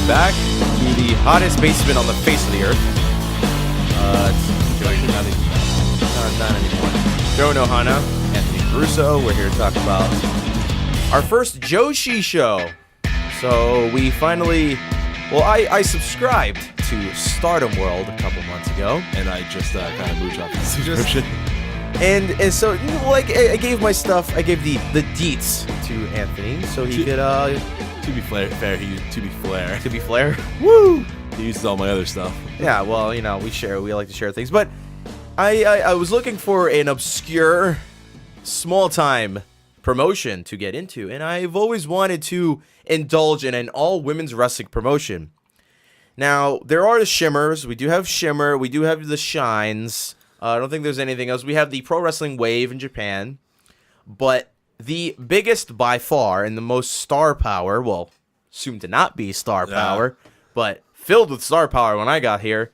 back to the hottest basement on the face of the earth. Not anymore. Joe no Hana, Anthony Caruso. We're here to talk about our first Joshi show. So we finally, I subscribed to Stardom World a couple months ago, and I just kind of moved off the subscription. And so, I gave my stuff. I gave the deets to Anthony, so he could. To be fair, Woo! he uses all my other stuff. Yeah, well, we like to share things, but I was looking for an obscure, small-time promotion to get into, and I've always wanted to indulge in an all-women's wrestling promotion. Now, there are the Shimmers. We do have Shimmer. We do have the Shines. I don't think there's anything else. We have the Pro Wrestling Wave in Japan, but the biggest by far and the most star power, well, soon to not be star power, but filled with star power when I got here,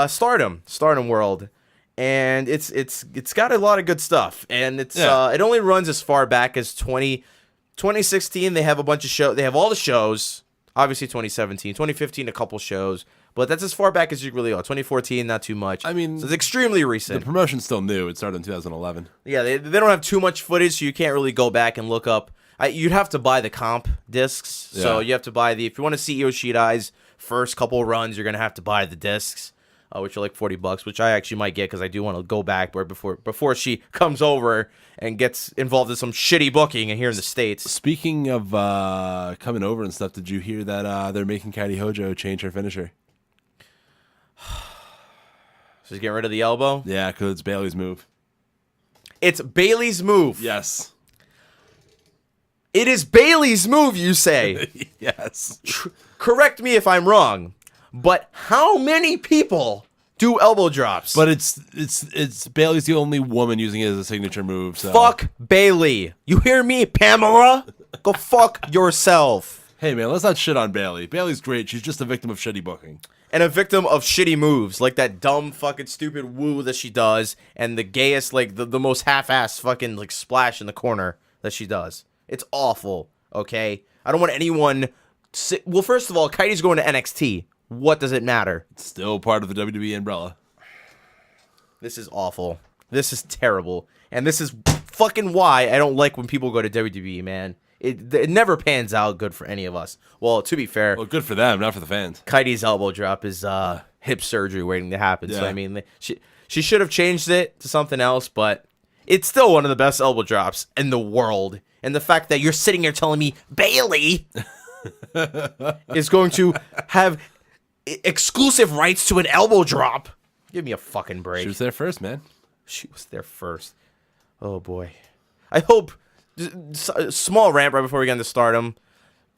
Stardom World. And it's got a lot of good stuff, and it only runs as far back as 2016. They have a bunch of shows. They have all the shows. Obviously, 2017, 2015, a couple shows, but that's as far back as you really are. 2014, not too much. I mean, so it's extremely recent. The promotion's still new. It started in 2011. Yeah, they don't have too much footage, so you can't really go back and look up. You'd have to buy the comp discs, so you have to buy if you want to see Io Shirai's first couple runs, you're gonna have to buy the discs. Which are like $40, which I actually might get because I do want to go back before she comes over and gets involved in some shitty booking here in the States. Speaking of coming over and stuff, did you hear that they're making Kairi Hojo change her finisher? She's getting rid of the elbow? Yeah, because it's Bailey's move. It's Bailey's move? Yes. It is Bailey's move, you say? Yes. Correct me if I'm wrong. But how many people do elbow drops? But it's Bailey's the only woman using it as a signature move. So. Fuck Bailey. You hear me, Pamela? Go fuck yourself. Hey man, let's not shit on Bailey. Bailey's great. She's just a victim of shitty booking. And a victim of shitty moves, like that dumb fucking stupid woo that she does, and the gayest, like the most half-assed fucking like splash in the corner that she does. It's awful. Okay, I don't want anyone. Well, first of all, Kairi's going to NXT. What does it matter? It's still part of the WWE umbrella. This is awful. This is terrible. And this is fucking why I don't like when people go to WWE, man. It never pans out good for any of us. Well, to be fair. Well, good for them, not for the fans. Kairi's elbow drop is hip surgery waiting to happen. Yeah. So, I mean, she should have changed it to something else, but it's still one of the best elbow drops in the world. And the fact that you're sitting here telling me Bailey is going to have exclusive rights to an elbow drop. Give me a fucking break. She was there first, man. She was there first. Oh, boy. I hope... Small rant right before we get into Stardom.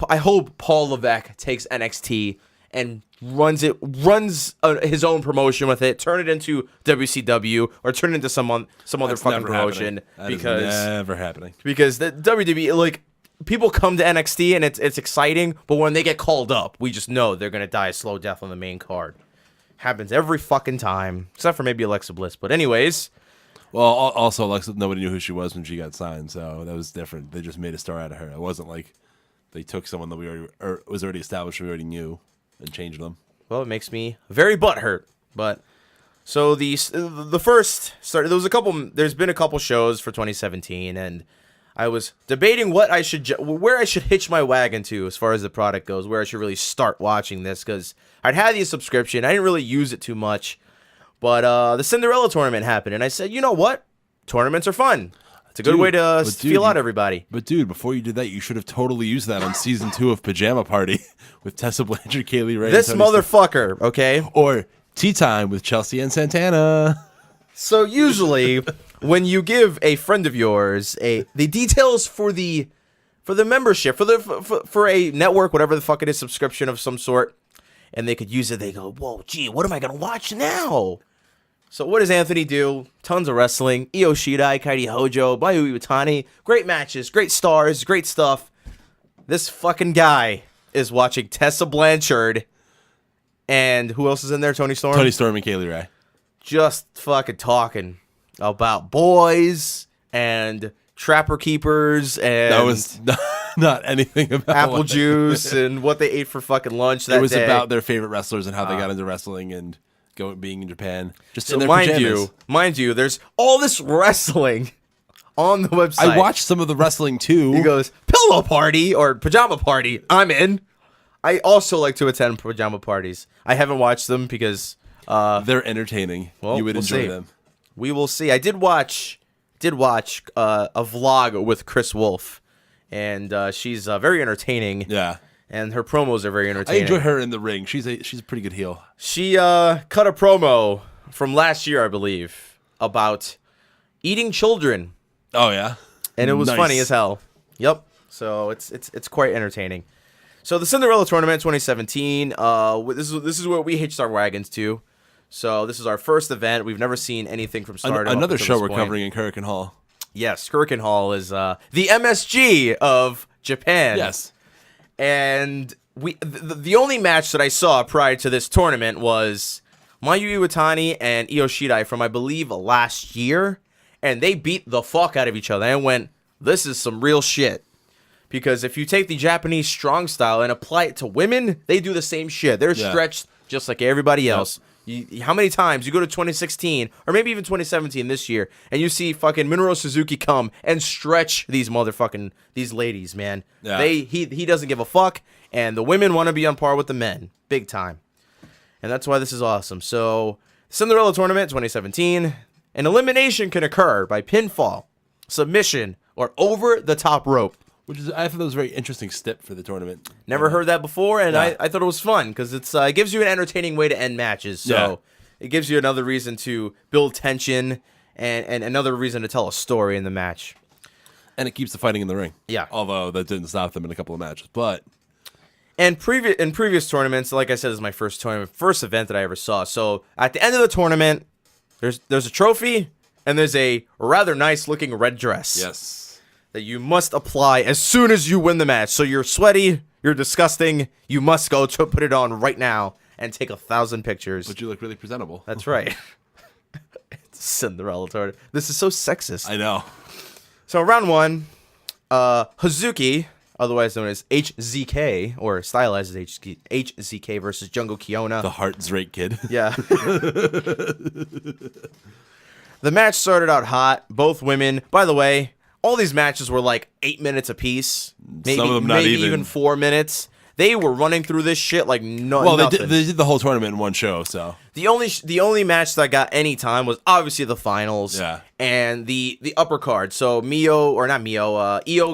I hope Paul Levesque takes NXT and runs his own promotion with it. Turn it into WCW or turn it into some other fucking promotion. Because is never happening. Because the WWE, like... People come to NXT and it's exciting, but when they get called up, we just know they're going to die a slow death on the main card. Happens every fucking time, except for maybe Alexa Bliss. But anyways. Well, also, Alexa, nobody knew who she was when she got signed, so that was different. They just made a star out of her. It wasn't like they took someone that was already established, we already knew, and changed them. Well, it makes me very butthurt. But so the first started. There's been a couple shows for 2017, and I was debating where I should hitch my wagon to as far as the product goes, where I should really start watching this, because I'd had the subscription. I didn't really use it too much, but the Cinderella Tournament happened, and I said, you know what? Tournaments are fun. It's a good way to feel out everybody. But dude, before you did that, you should have totally used that on season 2 of Pajama Party with Tessa Blanchard, Kaylee Ray. This motherfucker, okay? Or Tea Time with Chelsea and Santana. So usually, when you give a friend of yours the details for the membership for a network, whatever the fuck it is, subscription of some sort, and they could use it, they go, whoa, gee, what am I gonna watch now? So what does Anthony do? Tons of wrestling. Io Shirai, Kairi Hojo, Mayu Iwatani. Great matches, great stars, great stuff. This fucking guy is watching Tessa Blanchard, and who else is in there? Tony Storm? Tony Storm and Kaylee Ray. Just fucking talking about boys and trapper keepers and... That was Not anything about apple juice and what they ate for fucking lunch that day. It was about their favorite wrestlers and how they got into wrestling and being in Japan. Just so in their mind you, there's all this wrestling on the website. I watched some of the wrestling too. He goes, pillow party or pajama party. I'm in. I also like to attend pajama parties. I haven't watched them because they're entertaining. Well, You would enjoy them. We will see. I did watch a vlog with Chris Wolf, and she's very entertaining. Yeah. And her promos are very entertaining. I enjoy her in the ring. She's a pretty good heel. She cut a promo from last year, I believe, about eating children. Oh yeah. And it was Nice. funny as hell. Yep. So it's quite entertaining. So the Cinderella Tournament 2017. This is where we hitched our wagons to. So this is our first event. We've never seen anything from Stardom. Another up until show this we're point. covering in Kurikan Hall. Yes, Kurikan Hall is the MSG of Japan. Yes. And the only match that I saw prior to this tournament was Mayu Iwatani and Io Shirai from, I believe, last year. And they beat the fuck out of each other and went, this is some real shit. Because if you take the Japanese strong style and apply it to women, they do the same shit. They're stretched just like everybody else. How many times you go to 2016 or maybe even 2017 this year and you see fucking Minoru Suzuki come and stretch these ladies, man. Yeah. He doesn't give a fuck, and the women want to be on par with the men, big time. And that's why this is awesome. So, Cinderella Tournament 2017, an elimination can occur by pinfall, submission, or over the top rope. I thought that was a very interesting step for the tournament. Never heard that before, and Yeah. I thought it was fun because it gives you an entertaining way to end matches. So it gives you another reason to build tension and another reason to tell a story in the match. And it keeps the fighting in the ring. Yeah. Although that didn't stop them in a couple of matches. But And in previous tournaments, like I said, this is my first event that I ever saw. So at the end of the tournament, there's a trophy and there's a rather nice looking red dress. yes. That you must apply as soon as you win the match. So you're sweaty, you're disgusting, you must go to put it on right now and take 1,000 pictures. But you look really presentable. That's right. It's Cinderella Tournament. This is so sexist. I know. So round one, Hazuki, otherwise known as HZK, or stylized as HZK versus Jungle Kyo. The Heart's-Rake kid. Yeah. The match started out hot. Both women, by the way, all these matches were like 8 minutes apiece. Maybe, Some of them not maybe even 4 minutes. They were running through this shit like Well, nothing. they did the whole tournament in one show, so. The only match that got any time was obviously the finals. Yeah. And the upper card. So Io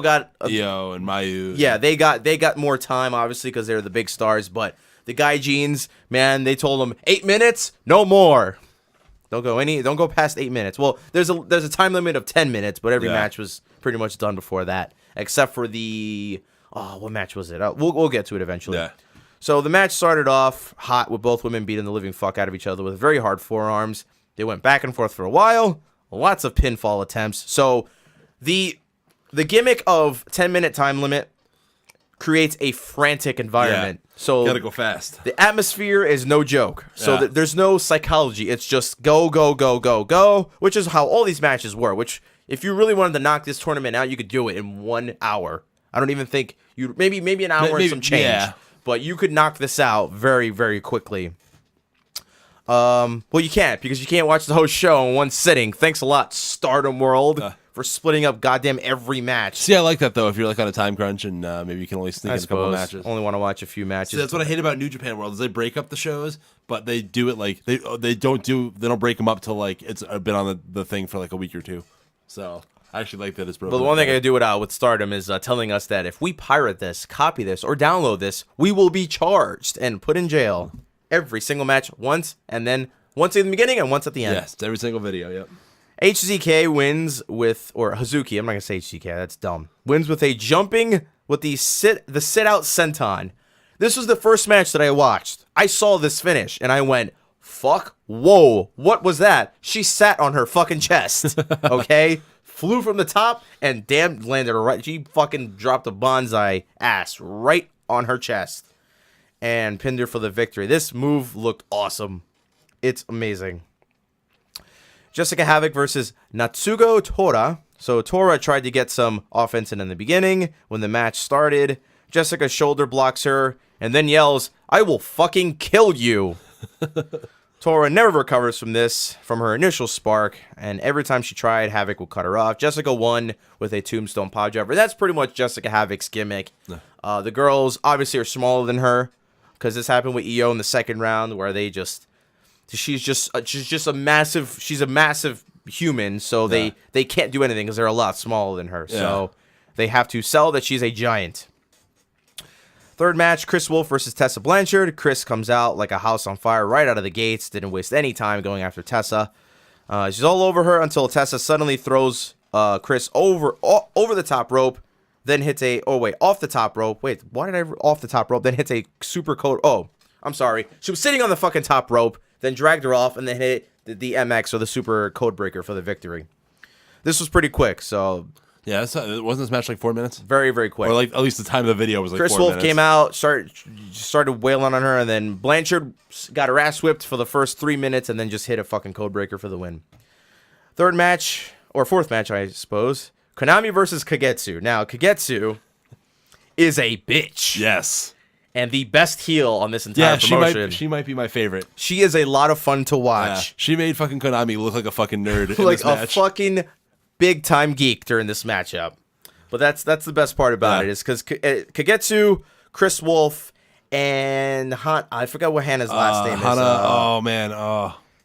got Io and Mayu. yeah, they got more time obviously because they're the big stars, but the Gaijins, man, they told them 8 minutes, no more. Don't go past 8 minutes. Well, there's a time limit of 10 minutes, but every match was pretty much done before that, except for the what match was it? We'll get to it eventually. Yeah. So the match started off hot with both women beating the living fuck out of each other with very hard forearms. They went back and forth for a while. Lots of pinfall attempts. So the gimmick of 10-minute time limit creates a frantic environment. Yeah. So Gotta go fast. the atmosphere is no joke. So Yeah. there's no psychology. It's just go, go, go, go, go, which is how all these matches were, which if you really wanted to knock this tournament out, you could do it in 1 hour. I don't even think you maybe an hour and some change. Yeah. But you could knock this out very, very quickly. Well, you can't because you can't watch the whole show in one sitting. Thanks a lot, Stardom World, for splitting up goddamn every match. See, I like that, though, if you're like on a time crunch and maybe you can only sneak I in a couple of suppose. matches. Only want to watch a few matches. See, that's what I hate about New Japan World is they break up the shows, but they do it like they don't break them up till like it's been on the thing for like a week or two. So I actually like that it's broken. But the one thing I do with Stardom is telling us that if we pirate this, copy this, or download this, we will be charged and put in jail every single match once, and then once in the beginning and once at the end. Yes, every single video. Yep. HZK wins with, or Hazuki, I'm not gonna say HZK, that's dumb. Wins with a jumping with the sit out senton. This was the first match that I watched. I saw this finish and I went, fuck, whoa, what was that? She sat on her fucking chest, okay? Flew from the top and damn landed her right. She fucking dropped a bonsai ass right on her chest and pinned her for the victory. This move looked awesome. It's amazing. Jessica Havoc versus Natsugo Tora. So Tora tried to get some offense in the beginning when the match started. Jessica shoulder blocks her and then yells, "I will fucking kill you." Tora never recovers from her initial spark, and every time she tried, Havoc would cut her off. Jessica won with a tombstone pile driver. That's pretty much Jessica Havoc's gimmick. The girls obviously are smaller than her, because this happened with Io in the second round, where she's a massive human, so they can't do anything because they're a lot smaller than her. So they have to sell that she's a giant. Third match, Chris Wolf versus Tessa Blanchard. Chris comes out like a house on fire right out of the gates. Didn't waste any time going after Tessa. She's all over her until Tessa suddenly throws Chris over the top rope, then hits off the top rope. Wait, why did I off the top rope? Then hits a super code. Oh, I'm sorry. She was sitting on the fucking top rope, then dragged her off, and then hit the MX or the super code breaker for the victory. This was pretty quick, so... Yeah, wasn't this match like 4 minutes? Very, very quick. Or like at least the time of the video was like 4 minutes. Chris Wolf came out, started wailing on her, and then Blanchard got her ass whipped for the first 3 minutes and then just hit a fucking code breaker for the win. Third match, or fourth match, I suppose. Konami versus Kagetsu. Now, Kagetsu is a bitch. Yes. And the best heel on this entire promotion. She might be my favorite. She is a lot of fun to watch. Yeah. She made fucking Konami look like a fucking nerd in like this match. Fucking big time geek during this matchup. But that's the best part about it, is because Kagetsu, Chris Wolf, and I forgot what Hana's last name Hana, is. oh man,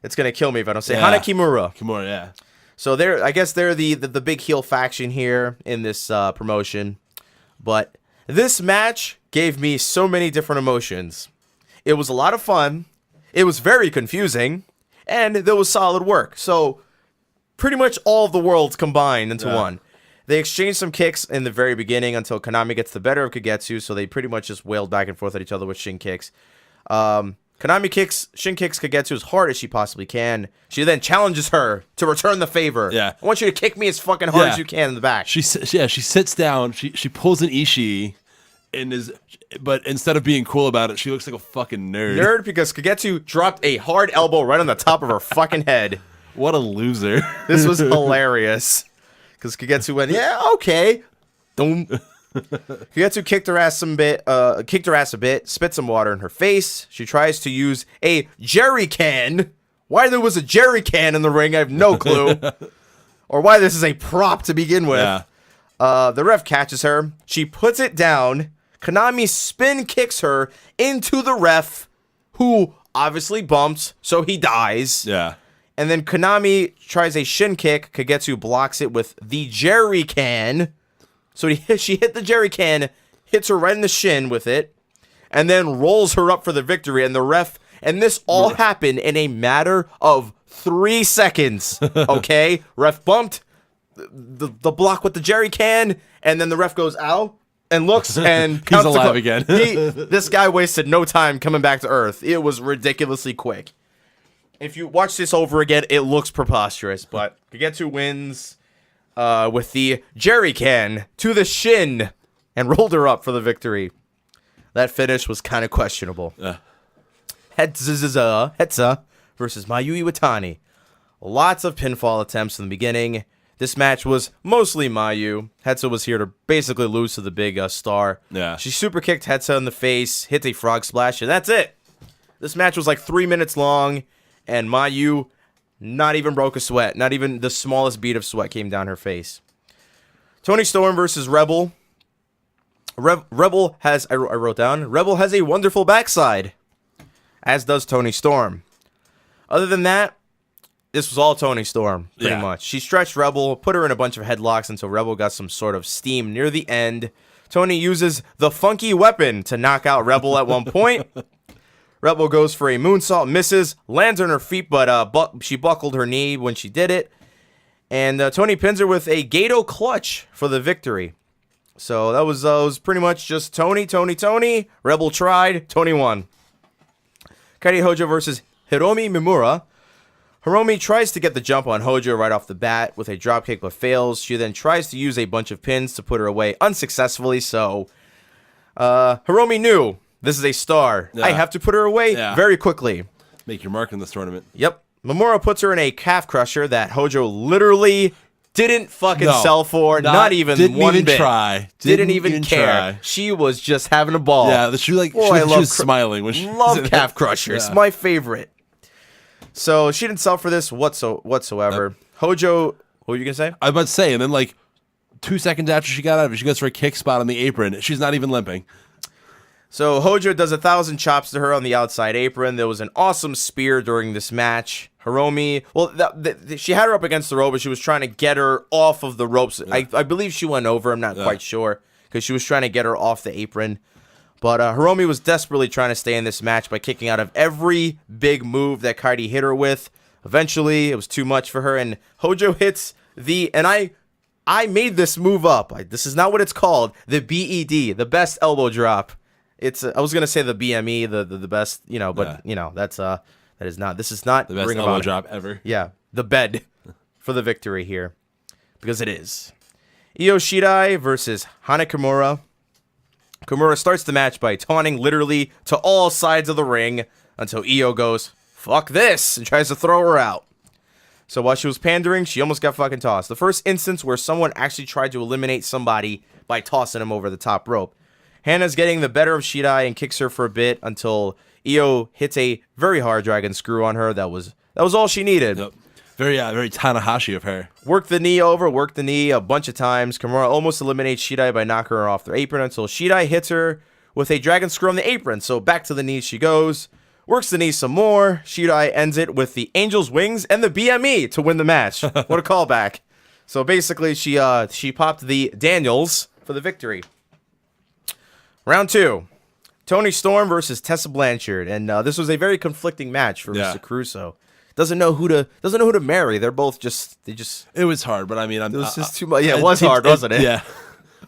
it's gonna kill me if I don't say Hana Kimura. Kimura, yeah. So I guess they're the big heel faction here in this promotion. But this match gave me so many different emotions. It was a lot of fun. It was very confusing, and there was solid work. So pretty much all of the worlds combined into one. They exchanged some kicks in the very beginning until Konami gets the better of Kagetsu, so they pretty much just wailed back and forth at each other with shin kicks. Konami shin kicks Kagetsu as hard as she possibly can. She then challenges her to return the favor. Yeah. I want you to kick me as fucking hard as you can in the back. She sits down, she pulls an Ishii, but instead of being cool about it, she looks like a fucking nerd. Because Kagetsu dropped a hard elbow right on the top of her fucking head. What a loser. This was hilarious. Because Kagetsu went, yeah, okay. Kagetsu kicked her ass a bit, spit some water in her face. She tries to use a jerry can. Why there was a jerry can in the ring, I have no clue. Or why this is a prop to begin with. Yeah. The ref catches her. She puts it down. Konami spin kicks her into the ref, who obviously bumps, so he dies. Yeah. And then Konami tries a shin kick. Kagetsu blocks it with the jerry can. So she hit the jerry can, hits her right in the shin with it, and then rolls her up for the victory. And the ref, and this all happened in a matter of 3 seconds. Okay? Ref bumped the block with the jerry can, and then the ref goes, ow, and looks, and he's alive again. This guy wasted no time coming back to Earth. It was ridiculously quick. If you watch this over again, it looks preposterous, but Kagetsu wins with the jerry can to the shin and rolled her up for the victory. That finish was kind of questionable. Hetza versus Mayu Iwatani. Lots of pinfall attempts in the beginning. This match was mostly Mayu. Hetza was here to basically lose to the big star. Yeah. She super kicked Hetza in the face, hit a frog splash, and that's it. This match was like 3 minutes long. And Mayu not even broke a sweat. Not even the smallest bead of sweat came down her face. Toni Storm versus Rebel. Rebel has a wonderful backside. As does Toni Storm. Other than that, this was all Toni Storm, pretty much. She stretched Rebel, put her in a bunch of headlocks until Rebel got some sort of steam near the end. Toni uses the funky weapon to knock out Rebel at one point. Rebel goes for a moonsault, misses, lands on her feet, but she buckled her knee when she did it. And Toni pins her with a Gato clutch for the victory. So that was pretty much just Toni. Rebel tried, Toni won. Kairi Hojo versus Hiromi Mimura. Hiromi tries to get the jump on Hojo right off the bat with a dropkick but fails. She then tries to use a bunch of pins to put her away unsuccessfully. So Hiromi knew. This is a star. Yeah. I have to put her away very quickly. Make your mark in this tournament. Yep. Mimura puts her in a calf crusher that Hojo literally didn't fucking No, sell for, not even didn't one even bit. try. Didn't even care. try. She was just having a ball. Yeah, she Boy, she I was smiling when she love calf crushers. Yeah. My favorite. So she didn't sell for this whatsoever. Hojo, what were you gonna say? I was about to say, and then like 2 seconds after she got out of it, she goes for a kick spot on the apron. She's not even limping. So Hojo does 1,000 chops to her on the outside apron. There was an awesome spear during this match. Hiromi, well, she had her up against the rope, but she was trying to get her off of the ropes. Yeah. I believe she went over. I'm not quite sure because she was trying to get her off the apron. But Hiromi was desperately trying to stay in this match by kicking out of every big move that Kairi hit her with. Eventually, it was too much for her, and Hojo hits and I made this move up. This is not what it's called. The BED, the best elbow drop. I was gonna say the BME, the best, but that is not. This is not the best Ring of elbow Honor. drop ever. Yeah, the bed for the victory here, because it is. Io Shirai versus Hana Kimura. Komuro starts the match by taunting literally to all sides of the ring until Io goes, "Fuck this," and tries to throw her out. So while she was pandering, she almost got fucking tossed. The first instance where someone actually tried to eliminate somebody by tossing him over the top rope. Hana's getting the better of Shirai and kicks her for a bit until Io hits a very hard dragon screw on her. That was all she needed. Yep. Very Tanahashi of her. Worked the knee a bunch of times. Kimura almost eliminates Shirai by knocking her off the apron until Shirai hits her with a dragon screw on the apron. So back to the knees she goes. Works the knee some more. Shirai ends it with the Angel's Wings and the BME to win the match. What a callback. So basically she popped the Daniels for the victory. Round 2. Toni Storm versus Tessa Blanchard, and this was a very conflicting match for Mr. Caruso. Doesn't know who to marry. They're both they just. It was hard, but I mean, it was just too much. Yeah, it was hard, wasn't it? Yeah,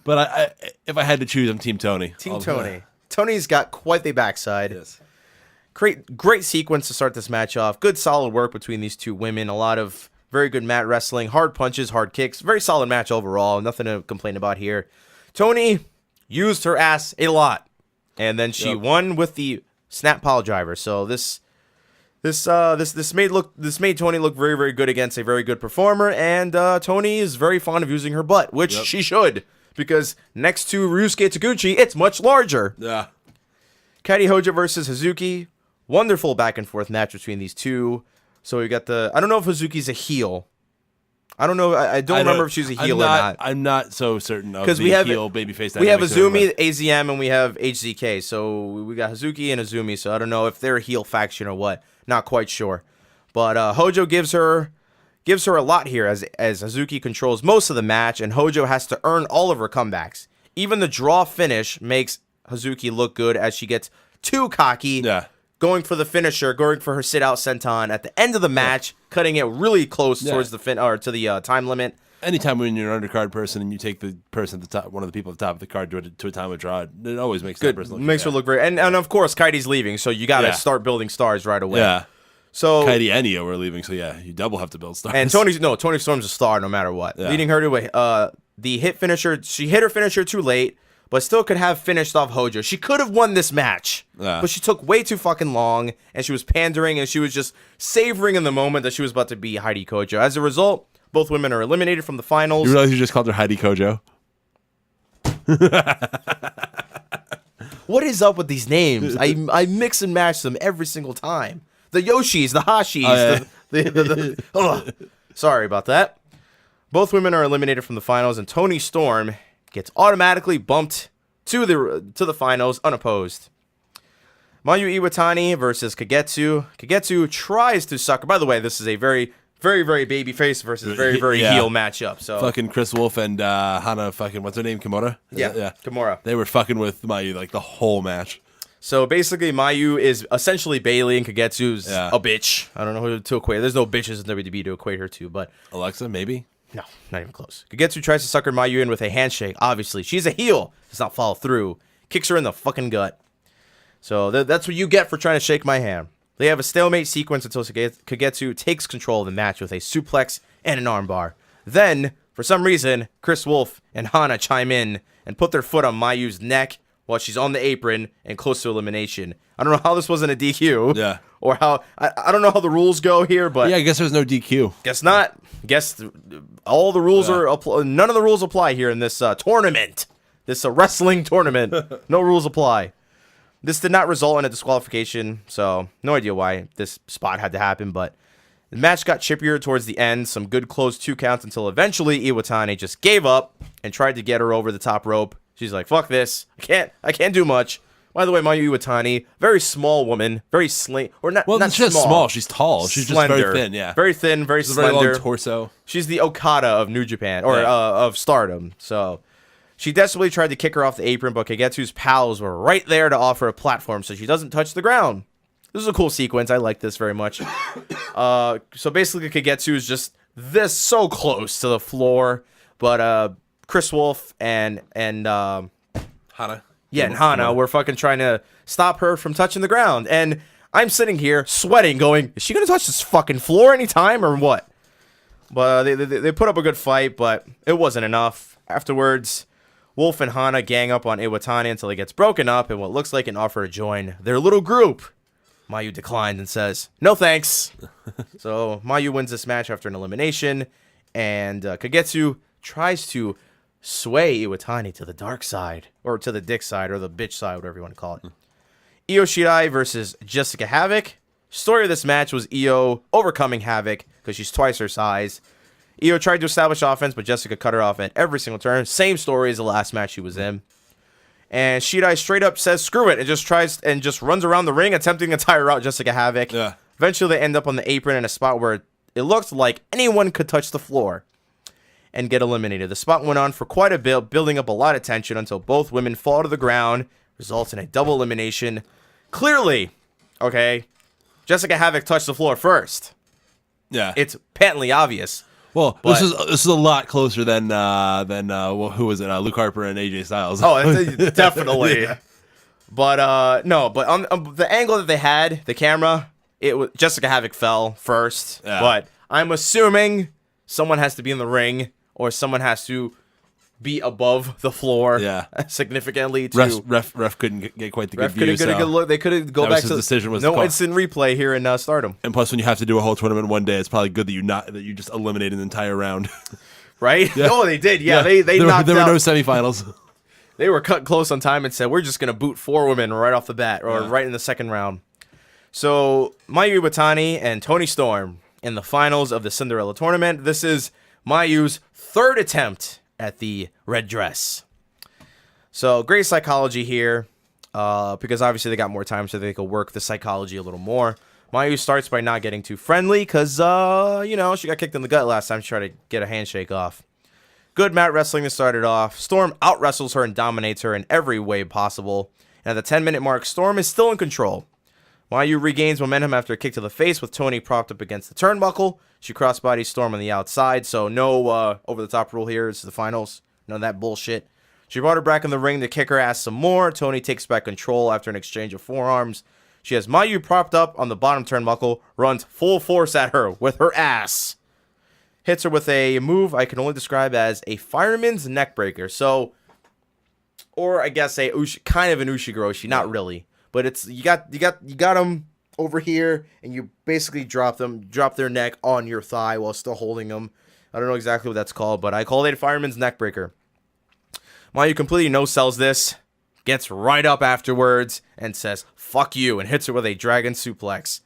but if I had to choose, I'm Team Toni. Team Toni. Tony's got quite the backside. Yes. Great sequence to start this match off. Good solid work between these two women. A lot of very good mat wrestling, hard punches, hard kicks. Very solid match overall. Nothing to complain about here. Toni used her ass a lot, and then she won with the snap pile driver. So this made Toni look very, very good against a very good performer, and Toni is very fond of using her butt, which she should, because next to Ryusuke Taguchi, it's much larger. Yeah. Kairi Hoja versus Hazuki. Wonderful back and forth match between these two. So we got I don't know if Hazuki's a heel. I don't know. I don't remember if she's a heel or not. I'm not so certain of the heel babyface. We have Azumi, AZM, and we have HZK. So we got Hazuki and Azumi. So I don't know if they're a heel faction or what. Not quite sure. But Hojo gives her a lot here as Hazuki controls most of the match, and Hojo has to earn all of her comebacks. Even the draw finish makes Hazuki look good as she gets too cocky. Yeah. Going for the finisher, going for her sit-out senton at the end of the match, cutting it really close towards the to the time limit. Anytime when you're an undercard person and you take the person at the top, one of the people at the top of the card to a time withdrawal, it always makes that person look makes her look very. And of course, Kaiti's leaving, so you got to start building stars right away. Yeah. So Kaiti and Io are leaving, so you double have to build stars. And Toni Storm's a star no matter what. Yeah. Leading her to the hit finisher. She hit her finisher too late, but still could have finished off Hojo. She could have won this match, but she took way too fucking long, and she was pandering, and she was just savoring in the moment that she was about to be Heidi Kojo. As a result, both women are eliminated from the finals. You realize you just called her Heidi Kojo? What is up with these names? I mix and match them every single time. The Yoshis, the Hashis. Sorry about that. Both women are eliminated from the finals, and Toni Storm gets automatically bumped to the finals unopposed. Mayu Iwatani versus Kagetsu. Kagetsu tries to sucker. By the way, this is a very, very, very babyface versus very, very heel matchup. So fucking Chris Wolf and Hana fucking what's her name? Kimura? Yeah, Kimura. They were fucking with Mayu like the whole match. So basically, Mayu is essentially Bailey, and Kagetsu's a bitch. I don't know who to equate. There's no bitches in WWE to equate her to, but Alexa, maybe. No, not even close. Kagetsu tries to sucker Mayu in with a handshake. Obviously, she's a heel. Does not follow through. Kicks her in the fucking gut. So that's what you get for trying to shake my hand. They have a stalemate sequence until Kagetsu takes control of the match with a suplex and an armbar. Then, for some reason, Chris Wolf and Hana chime in and put their foot on Mayu's neck while she's on the apron and close to elimination. I don't know how this wasn't a DQ. Yeah. Or how I don't know how the rules go here, but Yeah, I guess there's no DQ. guess not. Guess all the rules are none of the rules apply here in this tournament. This wrestling tournament. No rules apply. This did not result in a disqualification, so no idea why this spot had to happen, but the match got chippier towards the end. Some good close 2 counts until eventually Iwatani just gave up and tried to get her over the top rope. She's like, "Fuck this! I can't do much." By the way, Mayu Iwatani, very small woman, very slim, or not. Well, not she's just small. She's tall. She's slender. just very thin. Yeah, very thin, very she's slender. a very long torso. She's the Okada of New Japan or of Stardom. So she desperately tried to kick her off the apron, but Kagetsu's pals were right there to offer a platform so she doesn't touch the ground. This is a cool sequence. I like this very much. So basically, Kagetsu is just so close to the floor, but Chris Wolf and Hana. Yeah, and Hana were fucking trying to stop her from touching the ground. And I'm sitting here sweating, going, is she going to touch this fucking floor anytime or what? But they put up a good fight, but it wasn't enough. Afterwards, Wolf and Hana gang up on Iwatani until it gets broken up in what looks like an offer to join their little group. Mayu declined and says, "No thanks." So Mayu wins this match after an elimination, and Kagetsu tries to sway Iwatani to the dark side, or to the dick side, or the bitch side, whatever you want to call it. Io Shirai versus Jessica Havoc. Story of this match was Io overcoming Havoc because she's twice her size. Io tried to establish offense, but Jessica cut her off at every single turn. Same story as the last match she was in. And Shirai straight up says screw it and just runs around the ring attempting to tire out Jessica Havoc. Yeah. Eventually they end up on the apron in a spot where it looked like anyone could touch the floor and get eliminated. The spot went on for quite a bit, building up a lot of tension until both women fall to the ground, results in a double elimination. Clearly, okay, Jessica Havoc touched the floor first. Yeah. It's patently obvious. Well, this is a lot closer than who was it? Luke Harper and AJ Styles. Oh, definitely. Yeah. But no, but on the angle that they had, the camera, it was Jessica Havoc fell first. Yeah. But I'm assuming someone has to be in the ring or someone has to be above the floor. Yeah. Significantly. To Ref couldn't get quite the good view. Couldn't get a good look. They couldn't go back to the decision. Was no instant replay here in Stardom. And plus, when you have to do a whole tournament one day, it's probably good that you just eliminated an entire round. Right? Yeah. Oh, they did. Yeah, they there knocked were out. no semifinals. They were cut close on time and said, we're just going to boot 4 women right off the bat, or right in the second round. So, Mayu Iwatani and Toni Storm in the finals of the Cinderella Tournament. This is Mayu's 3rd attempt at the red dress. So, great psychology here, because obviously they got more time so they could work the psychology a little more. Mayu starts by not getting too friendly because, she got kicked in the gut last time she tried to get a handshake off. Good mat wrestling to start it off. Storm out-wrestles her and dominates her in every way possible. And at the 10-minute mark, Storm is still in control. Mayu regains momentum after a kick to the face with Toni propped up against the turnbuckle. She crossbodies Storm on the outside, so no over-the-top rule here. It's the finals. None of that bullshit. She brought her back in the ring to kick her ass some more. Toni takes back control after an exchange of forearms. She has Mayu propped up on the bottom turnbuckle, runs full force at her with her ass. Hits her with a move I can only describe as a fireman's neckbreaker. So, or I guess kind of an Ushigoroshi, not really, but it's you got them over here, and you basically drop their neck on your thigh while still holding them. I don't know exactly what that's called, but I call it a fireman's neckbreaker. Mayu completely no-sells this, gets right up afterwards, and says "fuck you" and hits her with a dragon suplex.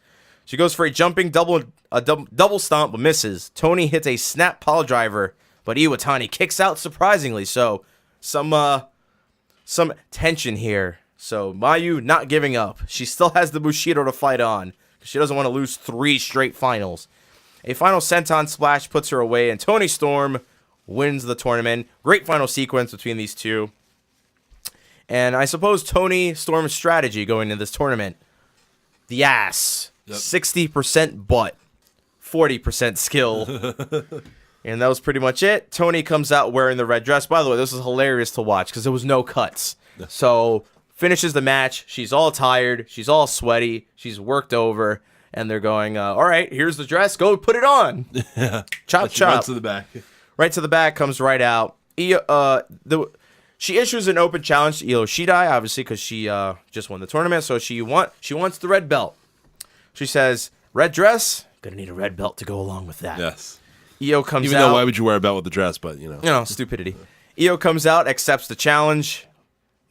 She goes for a jumping double stomp, but misses. Toni hits a snap pile driver, but Iwatani kicks out surprisingly. So some tension here. So Mayu not giving up. She still has the Bushido to fight on. She doesn't want to lose 3 straight finals. A final senton splash puts her away, and Toni Storm wins the tournament. Great final sequence between these two. And I suppose Toni Storm's strategy going into this tournament, the ass. Yep. 60% butt, 40% skill. And that was pretty much it. Toni comes out wearing the red dress. By the way, this is hilarious to watch because there was no cuts. So, finishes the match. She's all tired. She's all sweaty. She's worked over. And they're going, all right, here's the dress. Go put it on. Chop, chop. Right to the back. Right to the back, comes right out. She issues an open challenge to Io Shirai, obviously, because she just won the tournament, so she wants the red belt. She says, red dress, gonna need a red belt to go along with that. Yes. Io comes out. Even though, why would you wear a belt with the dress? But, you know. You know, stupidity. Io comes out, accepts the challenge.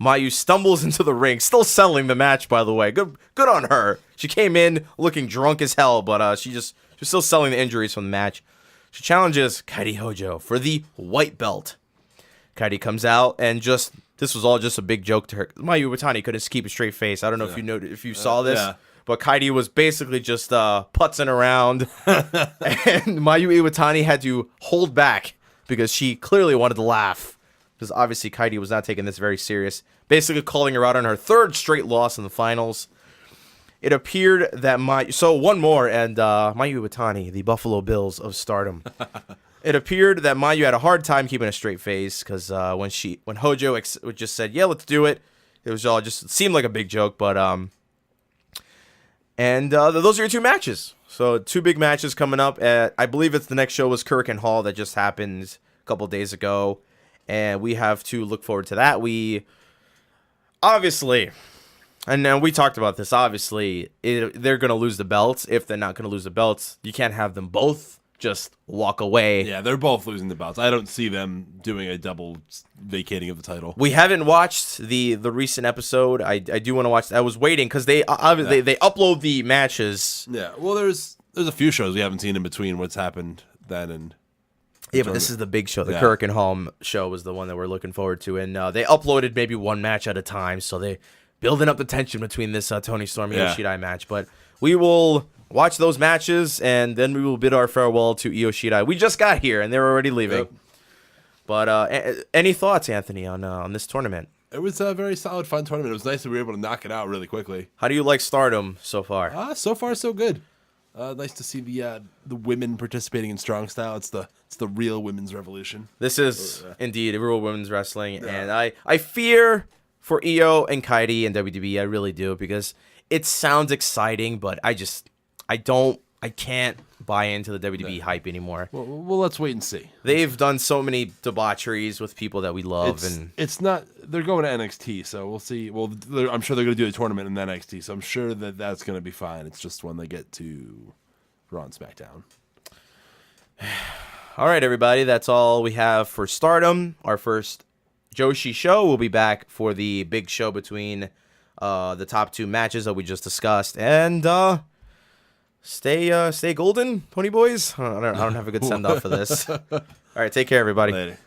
Mayu stumbles into the ring, still selling the match, by the way. Good on her. She came in looking drunk as hell, but she's still selling the injuries from the match. She challenges Kairi Hojo for the white belt. Kairi comes out and this was all just a big joke to her. Mayu Iwatani couldn't keep a straight face. I don't know if you saw this, but Kairi was basically just putzing around, and Mayu Iwatani had to hold back because she clearly wanted to laugh. Because obviously Kairi was not taking this very serious, basically calling her out on her third straight loss in the finals. It appeared that one more, and Mayu Iwatani, the Buffalo Bills of Stardom. It appeared that Mayu had a hard time keeping a straight face because when Hojo just said, "Yeah, let's do it," it was all just seemed like a big joke. But those are your two matches. So 2 big matches coming up. I believe it's the next show was Kurikan Hall that just happened a couple days ago, and we have to look forward to that. We obviously. And then we talked about this. Obviously, they're going to lose the belts. If they're not going to lose the belts, you can't have them both just walk away. Yeah, they're both losing the belts. I don't see them doing a double vacating of the title. We haven't watched the recent episode. I do want to watch. I was waiting because they upload the matches. Yeah, well, there's a few shows we haven't seen in between what's happened then and. Yeah, but this is the big show. The Kurikan Hall show was the one that we're looking forward to, and they uploaded maybe one match at a time, so they. Building up the tension between this Tony Storm and Io Shirai match. But we will watch those matches, and then we will bid our farewell to Io Shirai. We just got here, and they're already leaving. Yep. But any thoughts, Anthony, on this tournament? It was a very solid, fun tournament. It was nice that we were able to knock it out really quickly. How do you like Stardom so far? So far, so good. Nice to see the women participating in strong style. It's the real women's revolution. This is indeed a real women's wrestling, and I fear for Io and Kairi and WWE, I really do, because it sounds exciting, but I can't buy into the WWE hype anymore. Well, let's wait and see. They've done so many debaucheries with people that we love, it's not. They're going to NXT, so we'll see. Well, I'm sure they're going to do a tournament in NXT, so I'm sure that's going to be fine. It's just when they get to Raw and SmackDown. All right, everybody, that's all we have for Stardom. Our first Joshi show. We'll be back for the big show between the top 2 matches that we just discussed. And stay golden, Pony Boys. I don't have a good send off for this. All right, take care, everybody. Later.